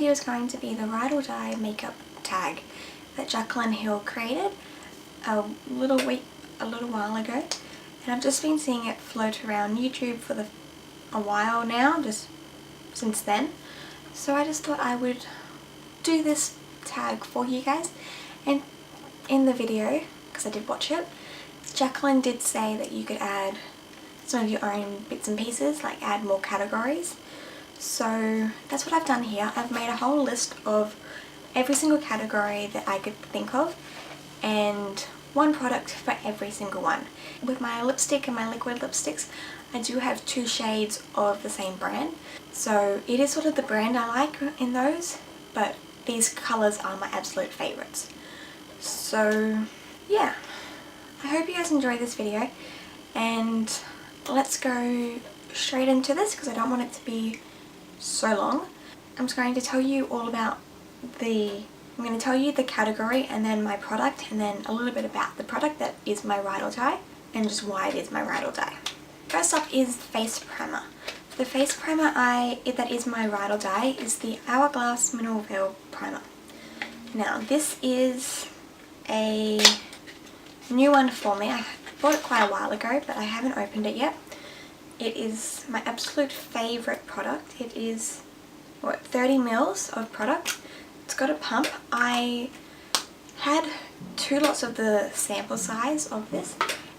video is going to be the Ride or Die makeup tag that Jacqueline Hill created a little while ago, and I've just been seeing it float around YouTube for a while now, just since then. So I just thought I would do this tag for you guys. And in the video, because I did watch it, Jacqueline did say that you could add some of your own bits and pieces, like add more categories. So that's what I've done here. I've made a whole list of every single category that I could think of and one product for every single one. With my lipstick and my liquid lipsticks, I do have 2 shades of the same brand. So it is sort of the brand I like in those, but these colours are my absolute favourites. So yeah, I hope you guys enjoy this video, and let's go straight into this because I don't want it to be so long. I'm just going to tell you all about I'm going to tell you the category and then my product, and then a little bit about the product that is my Ride or Die and just why it is my Ride or Die. First up is face primer. The face primer that is my Ride or Die is the Hourglass Mineral Veil Primer. Now this is a new one for me. I bought it quite a while ago, but I haven't opened it yet. It is my absolute favourite product. It is, what, 30 mils of product. It's got a pump. I had 2 lots of the sample size of this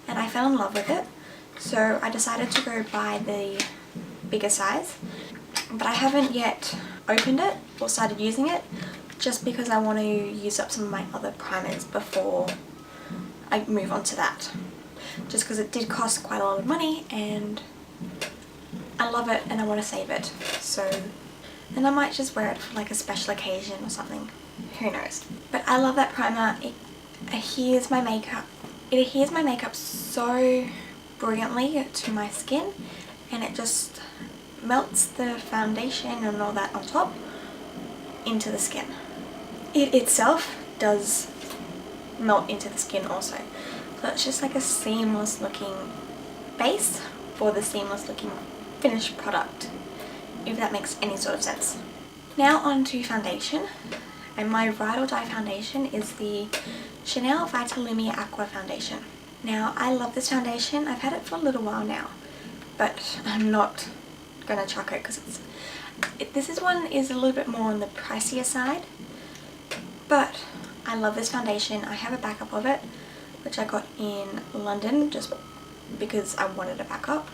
and I fell in love with it. So I decided to go buy the bigger size, but I haven't yet opened it or started using it, just because I want to use up some of my other primers before I move on to that. Just because it did cost quite a lot of money and I love it and I want to save it. So, and I might just wear it for like a special occasion or something. Who knows? But I love that primer. It adheres my makeup. It adheres my makeup so brilliantly to my skin, and it just melts the foundation and all that on top into the skin. It itself does melt into the skin also. So it's just like a seamless looking base for the seamless looking finished product, if that makes any sort of sense. Now on to foundation, and my Ride or Die foundation is the Chanel Vitalumiere Aqua foundation. Now I love this foundation. I've had it for a little while now, but I'm not gonna chuck it because this one is a little bit more on the pricier side, but I love this foundation. I have a backup of it, which I got in London just because I wanted a backup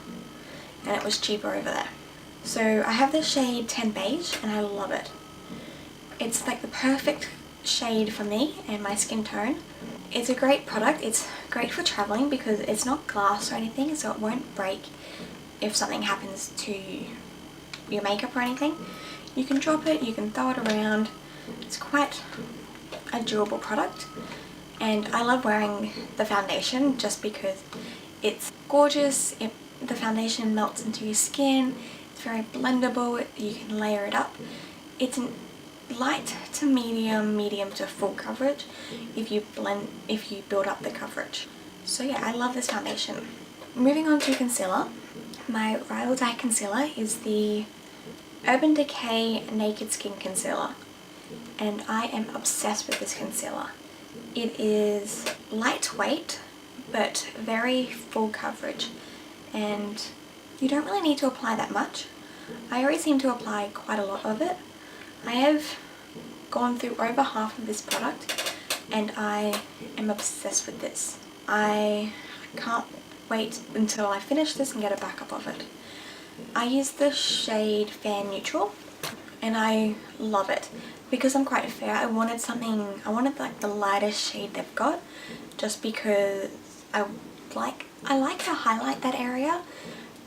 and it was cheaper over there. So I have the shade 10 Beige and I love it. It's like the perfect shade for me and my skin tone. It's a great product. It's great for traveling because it's not glass or anything, so it won't break if something happens to your makeup or anything. You can drop it, you can throw it around. It's quite a durable product, and I love wearing the foundation just because it's gorgeous. The foundation melts into your skin. It's very blendable. You can layer it up. It's an light to medium to full coverage if you build up the coverage. So yeah, I love this foundation. Moving on to concealer. My Ride or Die concealer is the Urban Decay Naked Skin Concealer, and I am obsessed with this concealer. It is lightweight but very full coverage, and you don't really need to apply that much. I already seem to apply quite a lot of it. I have gone through over half of this product and I am obsessed with this. I can't wait until I finish this and get a backup of it. I use the shade Fair Neutral and I love it. Because I'm quite fair, I wanted like the lightest shade they've got, just because I like to highlight that area,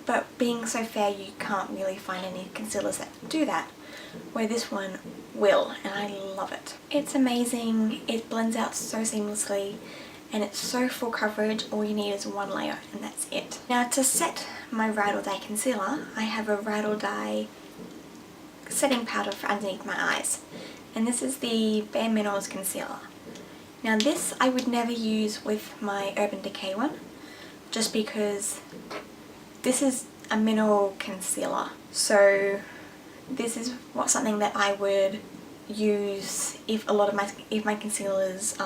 but being so fair you can't really find any concealers that do that, where this one will, and I love it. It's amazing. It blends out so seamlessly and it's so full coverage. All you need is one layer and that's it. Now to set my Ride or Die concealer, I have a Ride or Die setting powder for underneath my eyes, and this is the Bare Minerals concealer. Now this I would never use with my Urban Decay one, just because this is a mineral concealer, so this is something that I would use if my concealers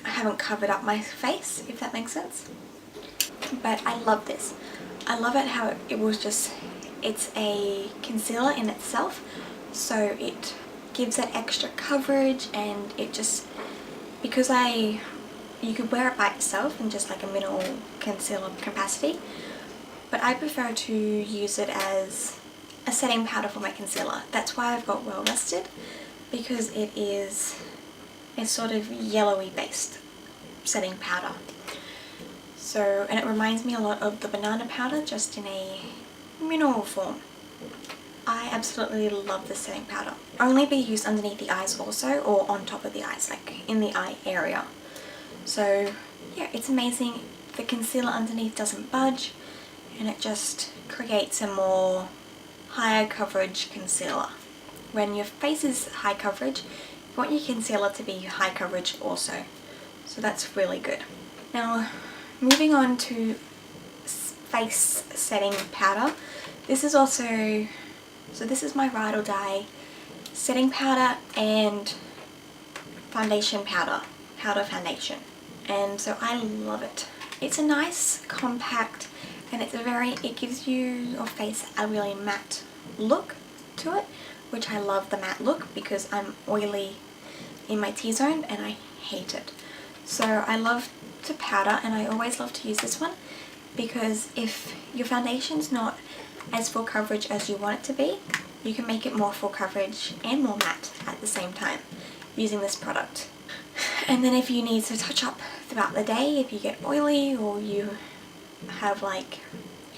haven't covered up my face, if that makes sense. But I love this. I love it how it's a concealer in itself, so it gives that extra coverage, and it just, because you could wear it by itself in just like a minimal concealer capacity, but I prefer to use it as a setting powder for my concealer. That's why I've got Well Rested, because it is a sort of yellowy based setting powder. So, and it reminds me a lot of the banana powder, just in a mineral form. I absolutely love this setting powder. Only be used underneath the eyes also, or on top of the eyes, like in the eye area. So yeah, it's amazing. The concealer underneath doesn't budge, and it just creates a more higher coverage concealer. When your face is high coverage, you want your concealer to be high coverage also. So that's really good. Now, moving on to face setting powder. This is also, so this is my Ride or Die setting powder and foundation powder foundation. And so I love it. It's a nice compact, and it gives your face a really matte look to it, which I love the matte look because I'm oily in my T-zone and I hate it. So I love to powder, and I always love to use this one, because if your foundation's not as full coverage as you want it to be, you can make it more full coverage and more matte at the same time using this product. And then if you need to touch up throughout the day, if you get oily or you have like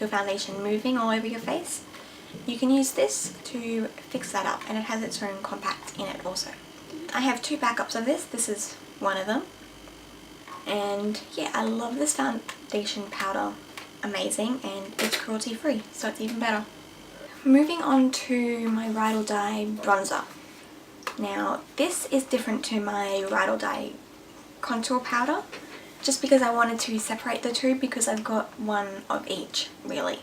your foundation moving all over your face, you can use this to fix that up, and it has its own compact in it also. I have two backups of this. This is one of them. And yeah, I love this foundation powder. Amazing, and it's cruelty free, so it's even better. Moving on to my Ride or Die bronzer. Now this is different to my Ride or Die contour powder, just because I wanted to separate the two, because I've got one of each really.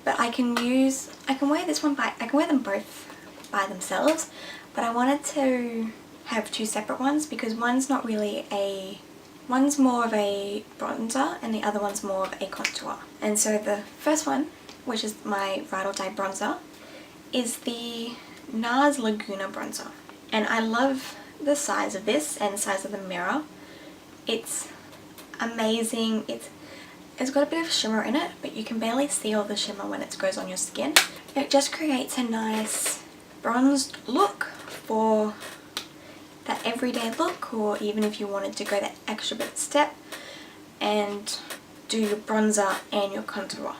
But I can wear this one I can wear them both by themselves, but I wanted to have two separate ones because one's more of a bronzer and the other one's more of a contour. And so the first one, which is my Ride or Die bronzer, is the Nars Laguna bronzer. And I love the size of this and the size of the mirror. It's amazing. It's got a bit of shimmer in it, but you can barely see all the shimmer when it goes on your skin. It just creates a nice bronzed look for that everyday look, or even if you wanted to go that extra bit step and do your bronzer and your contour.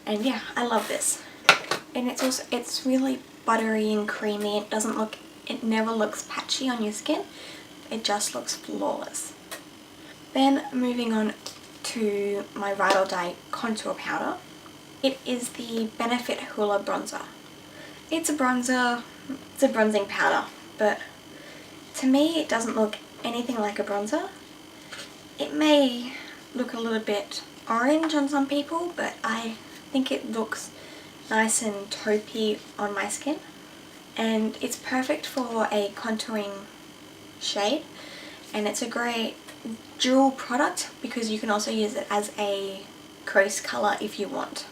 And yeah, I love this. And it's really buttery and creamy. It never looks patchy on your skin. It just looks flawless. Then moving on to my Ride or Die contour powder. It is the Benefit Hoola bronzer. It's a bronzing powder, but to me it doesn't look anything like a bronzer. It may look a little bit orange on some people, but I think it looks nice and taupey on my skin. And it's perfect for a contouring shade, and it's a great dual product because you can also use it as a crease colour if you want,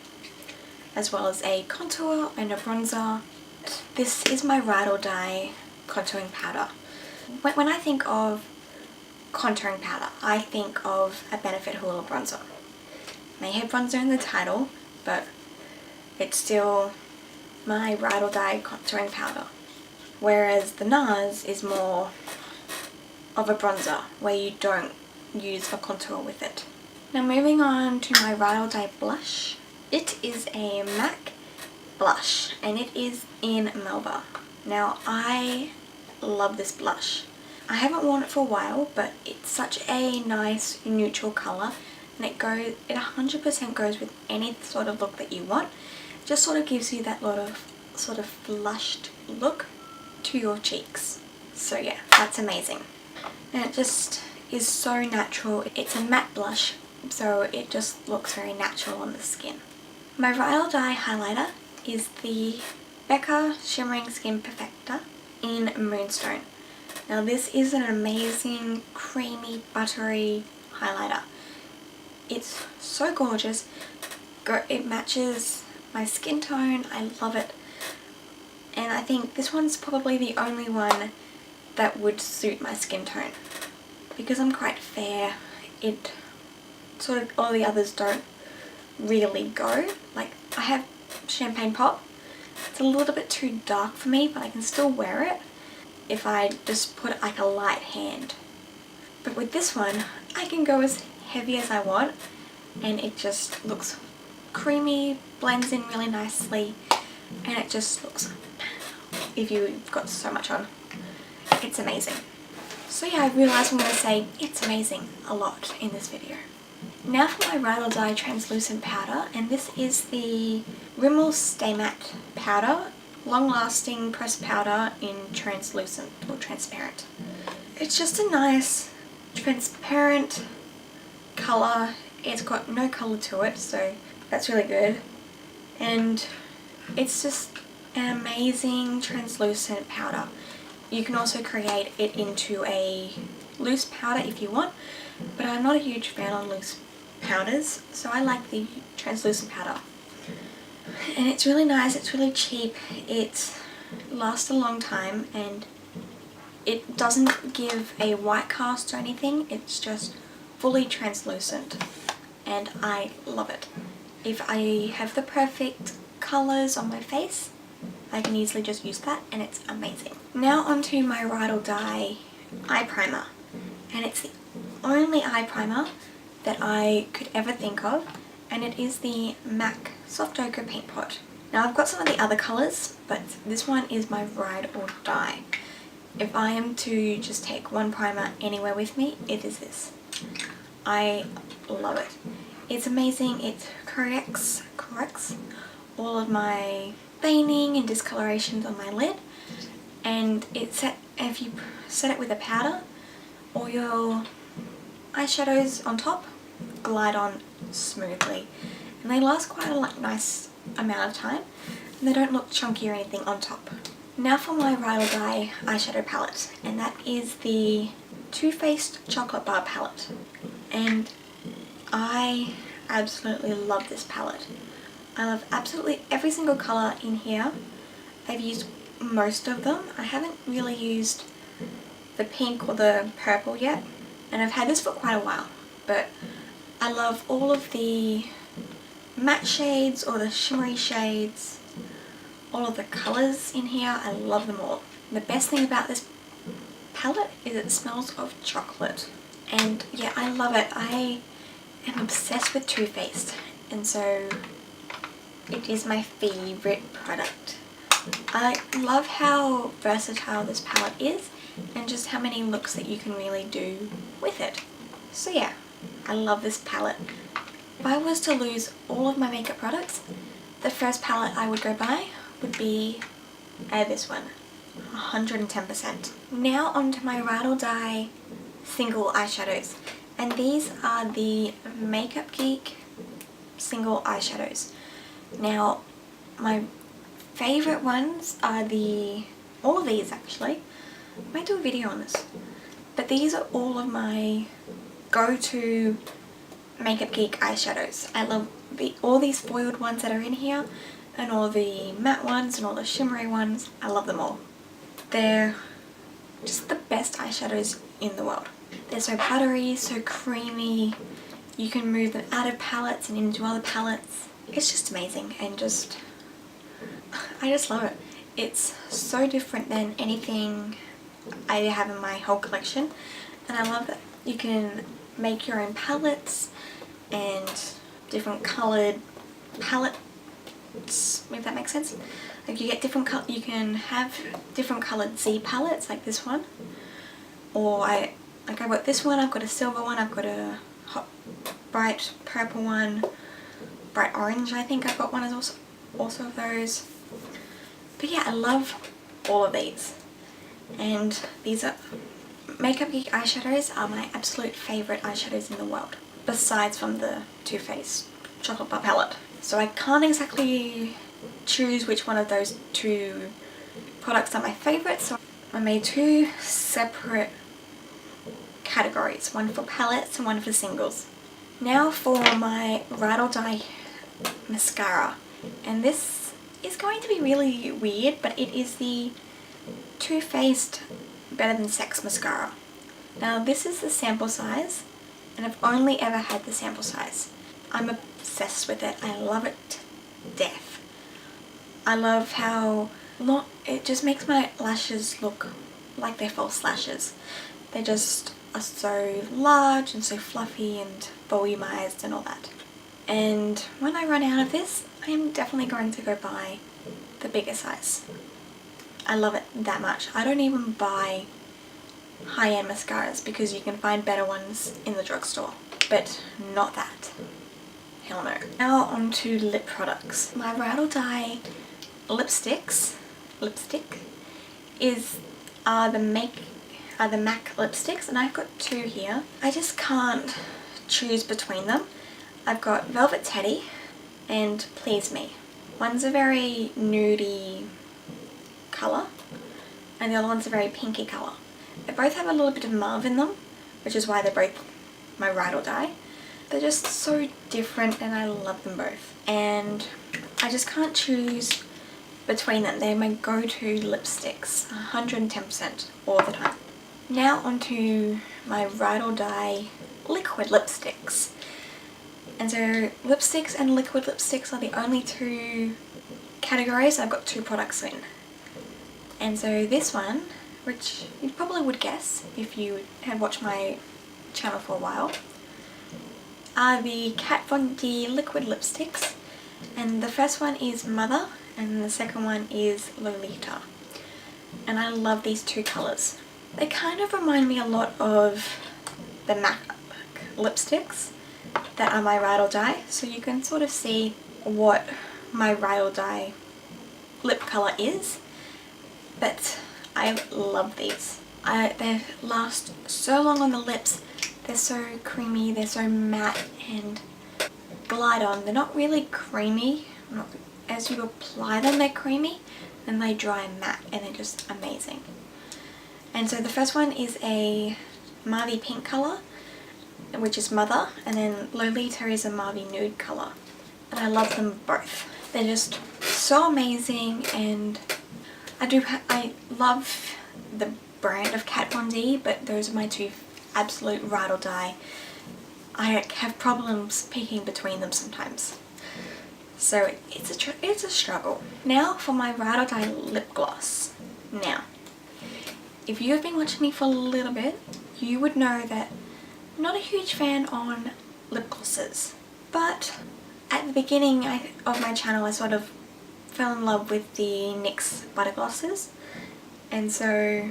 as well as a contour and a bronzer. This is my Ride or Die contouring powder. When I think of contouring powder, I think of a Benefit Hoola bronzer. It may have bronzer in the title, but it's still my Ride or Die contouring powder. Whereas the Nars is more of a bronzer, where you don't use a contour with it. Now moving on to my Ride or Die blush. It is a MAC blush, and it is in Melba. Now I love this blush. I haven't worn it for a while, but it's such a nice neutral colour, and it 100% goes with any sort of look that you want. It just sort of gives you that sort of flushed look to your cheeks. So yeah, that's amazing. And it just is so natural. It's a matte blush, so it just looks very natural on the skin. My Ride or Die highlighter is the Becca Shimmering Skin Perfector in Moonstone. Now this is an amazing creamy buttery highlighter. It's so gorgeous. It matches my skin tone. I love it. And I think this one's probably the only one that would suit my skin tone. Because I'm quite fair, it sort of, all the others don't really go. Like, I have Champagne Pop. It's a little bit too dark for me, but I can still wear it if I just put like a light hand. But with this one, I can go as heavy as I want and it just looks creamy, blends in really nicely, and it just looks, if you've got so much on, it's amazing. So yeah, I realised I'm going to say it's amazing a lot in this video. Now for my Ride or Die translucent powder, and this is the Rimmel Stay Matte powder, long lasting pressed powder in translucent or transparent. It's just a nice transparent colour. It's got no colour to it, so that's really good. And it's just an amazing translucent powder. You can also create it into a loose powder if you want, but I'm not a huge fan on loose powders, so I like the translucent powder. And it's really nice, it's really cheap, it lasts a long time, and it doesn't give a white cast or anything, it's just fully translucent, and I love it. If I have the perfect colours on my face, I can easily just use that, and it's amazing. Now onto my Ride or Die eye primer, and it's the only eye primer that I could ever think of, and it is the MAC Soft Ochre Paint Pot. Now I've got some of the other colours, but this one is my Ride or Die. If I am to just take one primer anywhere with me, it is this. I love it. It's amazing. It corrects all of my veining and discolorations on my lid, and if you set it with a powder, all your eyeshadows on top glide on smoothly, and they last quite a nice amount of time, and they don't look chunky or anything on top. Now for my Ride or Die eyeshadow palette, and that is the Too Faced Chocolate Bar palette, and I absolutely love this palette. I love absolutely every single colour in here. I've used most of them. I haven't really used the pink or the purple yet, and I've had this for quite a while, but I love all of the matte shades or the shimmery shades, all of the colours in here. I love them all. The best thing about this palette is it smells of chocolate, and yeah, I love it. I am obsessed with Too Faced, and so it is my favourite product. I love how versatile this palette is, and just how many looks that you can really do with it. So yeah, I love this palette. If I was to lose all of my makeup products, the first palette I would go buy would be this one, 110%. Now onto my Ride or Die single eyeshadows, and these are the Makeup Geek single eyeshadows. Now my favourite ones are all of these actually. I might do a video on this, but these are all of my go-to Makeup Geek eyeshadows. I love all these foiled ones that are in here, and all the matte ones and all the shimmery ones. I love them all. They're just the best eyeshadows in the world. They're so buttery, so creamy. You can move them out of palettes and into other palettes. It's just amazing, and I just love it. It's so different than anything I have in my whole collection, and I love that you can make your own palettes and different coloured palettes, if that makes sense. Like you can have different coloured Z palettes like this one, or I got this one, I've got a silver one, I've got a hot bright purple one, bright orange, I think I've got one as also of those. But yeah, I love all of these, and these are Makeup Geek eyeshadows are my absolute favourite eyeshadows in the world, besides from the Too Faced Chocolate Bar palette. So I can't exactly choose which one of those two products are my favourites. So I made two separate categories, one for palettes and one for singles. Now for my Ride or Die mascara, and this is going to be really weird, but it is the Too Faced Better Than Sex mascara. Now this is the sample size, and I've only ever had the sample size. I'm obsessed with it. I love it to death. I love how it just makes my lashes look like they're false lashes. They just are so large and so fluffy and volumized and all that. And when I run out of this, I am definitely going to go buy the bigger size. I love it that much. I don't even buy high-end mascaras because you can find better ones in the drugstore, but not that. Hell no. Now on to lip products. My Ride or Die lipstick are the MAC lipsticks, and I've got two here. I just can't choose between them. I've got Velvet Teddy and Please Me. One's a very nudie colour and the other one's a very pinky colour. They both have a little bit of mauve in them, which is why they're both my Ride or Die. They're just so different and I love them both. And I just can't choose between them. They're my go-to lipsticks, 110% all the time. Now onto my Ride or Die liquid lipsticks. And so lipsticks and liquid lipsticks are the only two categories I've got two products in. And so this one, which you probably would guess if you had watched my channel for a while, are the Kat Von D liquid lipsticks. And the first one is Mother and the second one is Lolita. And I love these two colours. They kind of remind me a lot of the MAC lipsticks that are my Ride or Die. So you can sort of see what my Ride or Die lip colour is. But I love these. They last so long on the lips. They're so creamy, they're so matte and glide on. They're not really creamy. As you apply them, they're creamy. Then they dry matte and they're just amazing. And so the first one is a mauve pink colour, which is Mother, and then Lolita is a mauve nude colour. And I love them both. They're just so amazing, and I love the brand of Kat Von D, but those are my two absolute Ride or Die. I have problems picking between them sometimes. So it's a struggle. Now for my Ride or Die lip gloss. Now, if you have been watching me for a little bit, you would know that I'm not a huge fan on lip glosses. But at the beginning of my channel, I sort of fell in love with the NYX butter glosses, and so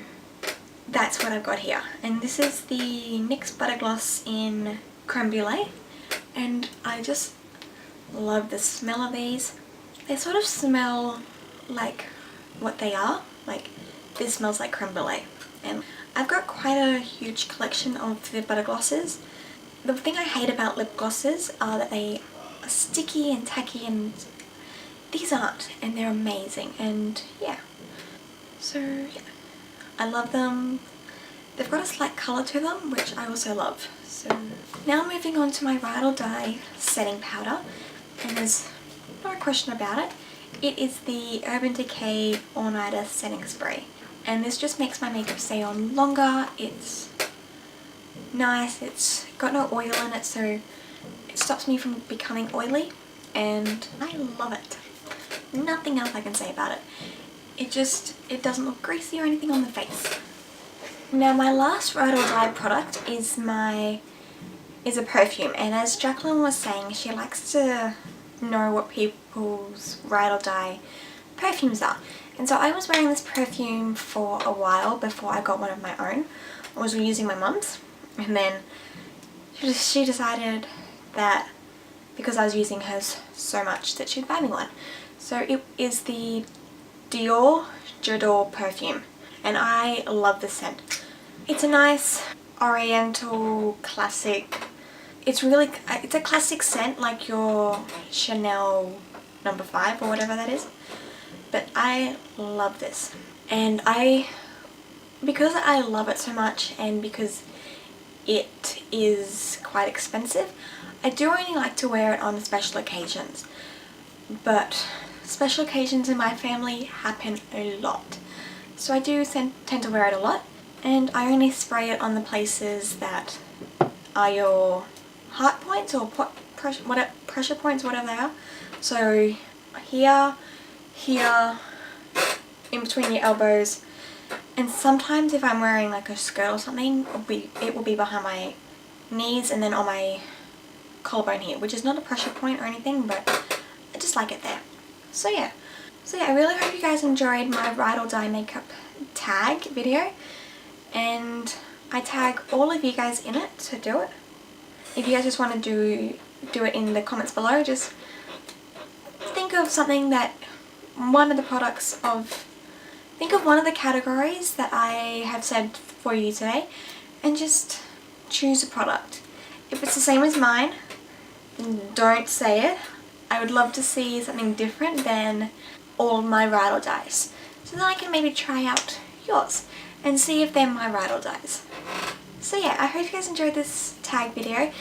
that's what I've got here. And this is the NYX butter gloss in Creme Brulee, and I just love the smell of these. They sort of smell like what they are. Like, this smells like Creme Brulee. And I've got quite a huge collection of the butter glosses. The thing I hate about lip glosses are that they are sticky and tacky, and these aren't, and they're amazing. And yeah, so yeah, I love them. They've got a slight colour to them, which I also love. So now moving on to my Ride or Die setting powder, and there's no question about it. It is the Urban Decay All Nighter Setting Spray, and this just makes my makeup stay on longer. It's nice, it's got no oil in it, so it stops me from becoming oily, and I love it. Nothing else I can say about it. It doesn't look greasy or anything on the face. Now my last Ride or Die product is a perfume, and as Jacqueline was saying, she likes to know what people's Ride or Die perfumes are. And so I was wearing this perfume for a while before I got one of my own. I was using my mum's, and then she decided that because I was using hers so much that she'd buy me one. So it is the Dior J'adore perfume, and I love this scent. It's a nice oriental classic. It's a classic scent, like your Chanel number 5 or whatever that is. But I love this, and because I love it so much and because it is quite expensive, I do only like to wear it on special occasions. But special occasions in my family happen a lot, so I do tend to wear it a lot, and I only spray it on the places that are your heart points or pressure points, whatever they are. So here, here, in between your elbows, and sometimes if I'm wearing like a skirt or something, it will be behind my knees and then on my collarbone here, which is not a pressure point or anything, but I just like it there. So yeah, I really hope you guys enjoyed my Ride or Die makeup tag video, and I tag all of you guys in it, so do it. If you guys just want to do it in the comments below, just think of something that think of one of the categories that I have said for you today, and just choose a product. If it's the same as mine, don't say it. I would love to see something different than all my Ride or Dies, so then I can maybe try out yours and see if they're my Ride or Dies. So yeah, I hope you guys enjoyed this tag video,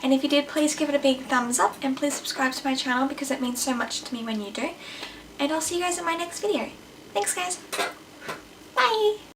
and if you did, please give it a big thumbs up and please subscribe to my channel because it means so much to me when you do. And I'll see you guys in my next video. Thanks guys. Bye!